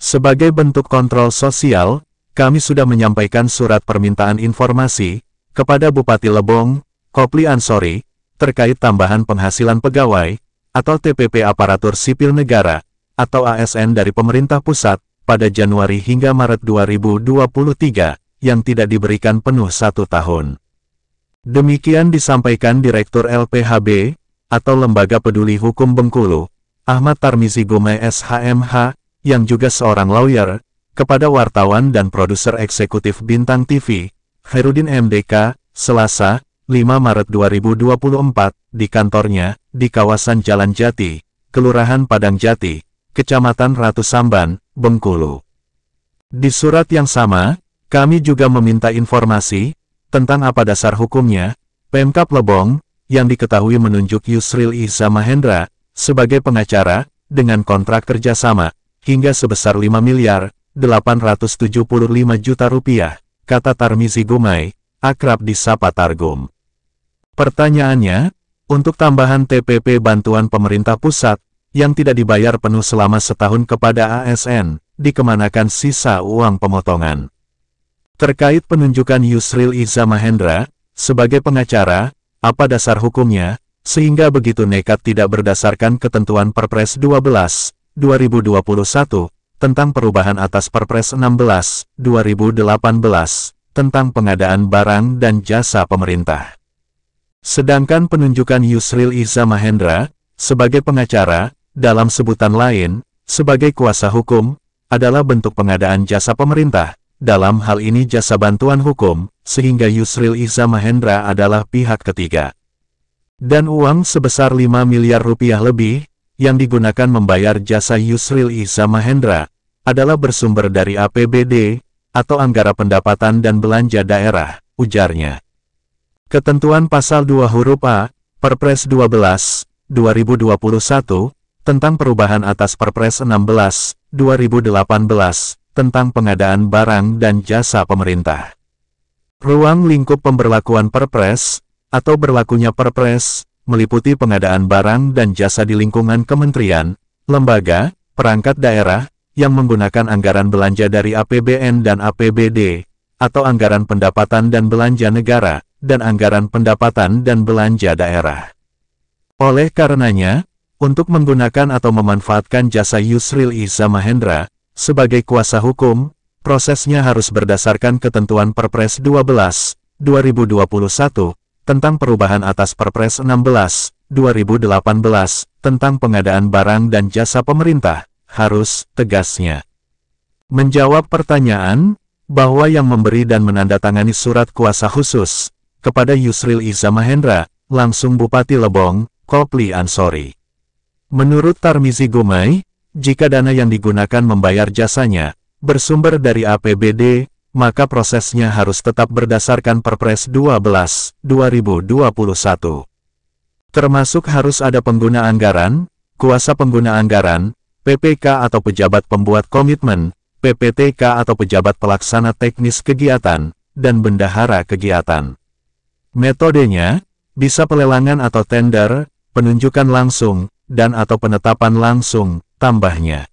Sebagai bentuk kontrol sosial, kami sudah menyampaikan surat permintaan informasi kepada Bupati Lebong, Kopli Ansori, terkait tambahan penghasilan pegawai, atau TPP Aparatur Sipil Negara, atau ASN dari pemerintah pusat, pada Januari hingga Maret 2023, yang tidak diberikan penuh 1 tahun. Demikian disampaikan Direktur LPHB, atau Lembaga Peduli Hukum Bengkulu, Ahmad Tarmizi Gumai SHMH, yang juga seorang lawyer, kepada wartawan dan produser eksekutif Bintang TV, Khairuddin MDK, Selasa, 5 Maret 2024, di kantornya, di kawasan Jalan Jati, Kelurahan Padang Jati, Kecamatan Ratu Samban, Bengkulu. Di surat yang sama, kami juga meminta informasi tentang apa dasar hukumnya, Pemkab Lebong, yang diketahui menunjuk Yusril Iza Mahendra sebagai pengacara, dengan kontrak kerjasama, hingga sebesar 5.875 juta rupiah, kata Tarmizi Gumai, akrab disapa Targum. Pertanyaannya, untuk tambahan TPP bantuan pemerintah pusat, yang tidak dibayar penuh selama setahun kepada ASN, dikemanakan sisa uang pemotongan? Terkait penunjukan Yusril Iza Mahendra sebagai pengacara, apa dasar hukumnya, sehingga begitu nekat tidak berdasarkan ketentuan Perpres 12/2021, tentang perubahan atas Perpres 16/2018, tentang pengadaan barang dan jasa pemerintah. Sedangkan penunjukan Yusril Iza Mahendra sebagai pengacara, dalam sebutan lain, sebagai kuasa hukum, adalah bentuk pengadaan jasa pemerintah, dalam hal ini jasa bantuan hukum, sehingga Yusril Iza Mahendra adalah pihak ketiga. Dan uang sebesar 5 miliar rupiah lebih, yang digunakan membayar jasa Yusril Iza Mahendra, adalah bersumber dari APBD, atau Anggaran Pendapatan dan Belanja Daerah, ujarnya. Ketentuan Pasal 2 huruf A, Perpres 12/2021, tentang perubahan atas Perpres 16/2018, tentang pengadaan barang dan jasa pemerintah. Ruang lingkup pemberlakuan Perpres, atau berlakunya Perpres, meliputi pengadaan barang dan jasa di lingkungan kementerian, lembaga, perangkat daerah, yang menggunakan anggaran belanja dari APBN dan APBD, atau anggaran pendapatan dan belanja negara, dan anggaran pendapatan dan belanja daerah. Oleh karenanya, untuk menggunakan atau memanfaatkan jasa Yusril Iza Mahendra sebagai kuasa hukum, prosesnya harus berdasarkan ketentuan Perpres 12/2021, tentang perubahan atas Perpres 16/2018, tentang pengadaan barang dan jasa pemerintah, harus, tegasnya. Menjawab pertanyaan, bahwa yang memberi dan menandatangani surat kuasa khusus kepada Yusril Iza Mahendra, langsung Bupati Lebong, Kopli Ansori. Menurut Tarmizi Gumai, jika dana yang digunakan membayar jasanya bersumber dari APBD, maka prosesnya harus tetap berdasarkan Perpres 12/2021. Termasuk harus ada pengguna anggaran, kuasa pengguna anggaran, PPK atau pejabat pembuat komitmen, PPTK atau pejabat pelaksana teknis kegiatan, dan bendahara kegiatan. Metodenya, bisa pelelangan atau tender, penunjukan langsung, dan atau penetapan langsung, tambahnya.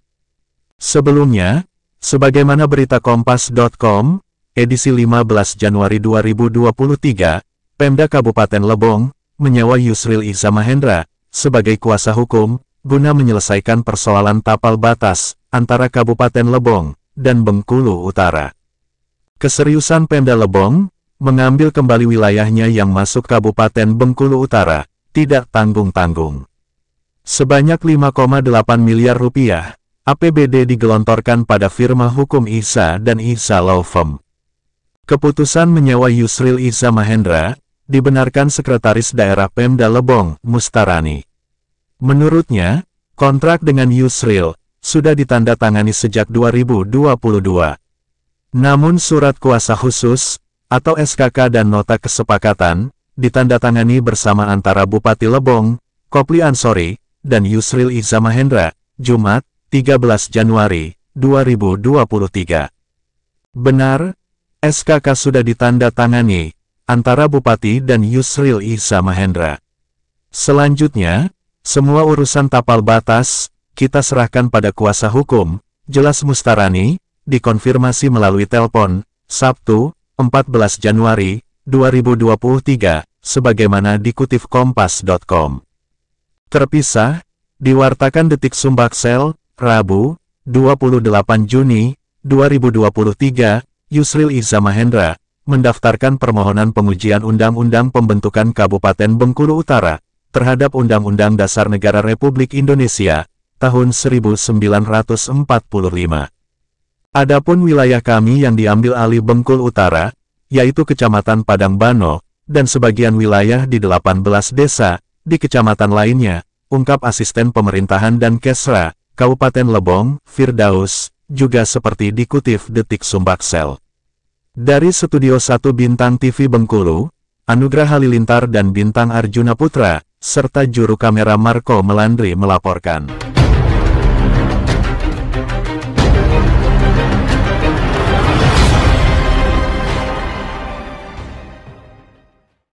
Sebelumnya, sebagaimana berita Kompas.com, edisi 15 Januari 2023, Pemda Kabupaten Lebong, menyewa Yusril Iza Mahendra, sebagai kuasa hukum, guna menyelesaikan persoalan tapal batas, antara Kabupaten Lebong, dan Bengkulu Utara. Keseriusan Pemda Lebong, mengambil kembali wilayahnya yang masuk Kabupaten Bengkulu Utara, tidak tanggung-tanggung. Sebanyak 5,8 miliar rupiah, APBD digelontorkan pada firma hukum Iza dan Iza Law Firm. Keputusan menyewa Yusril Iza Mahendra, dibenarkan Sekretaris Daerah Pemda Lebong, Mustarani. Menurutnya, kontrak dengan Yusril sudah ditandatangani sejak 2022. Namun surat kuasa khusus, atau SKK dan nota kesepakatan, ditandatangani bersama antara Bupati Lebong, Kopli Ansori, dan Yusril Iza Mahendra, Jumat, 13 Januari 2023. Benar, SKK sudah ditandatangani antara Bupati dan Yusril Iza Mahendra. Selanjutnya, semua urusan tapal batas kita serahkan pada kuasa hukum, jelas Mustarani, dikonfirmasi melalui telepon, Sabtu, 14 Januari, 2023, sebagaimana dikutip Kompas.com. Terpisah, diwartakan Detik Sumbaksel, Rabu, 28 Juni, 2023, Yusril Iza Mahendra, mendaftarkan permohonan pengujian Undang-Undang Pembentukan Kabupaten Bengkulu Utara, terhadap Undang-Undang Dasar Negara Republik Indonesia, tahun 1945. Adapun wilayah kami yang diambil alih Bengkulu Utara, yaitu Kecamatan Padang Bano, dan sebagian wilayah di 18 desa, di kecamatan lainnya, ungkap Asisten Pemerintahan dan Kesra, Kabupaten Lebong, Firdaus, juga seperti dikutip Detik Sumbaksel. Dari Studio 1 Bintang TV Bengkulu, Anugrah Halilintar dan Bintang Arjuna Putra, serta juru kamera Marco Melandri melaporkan.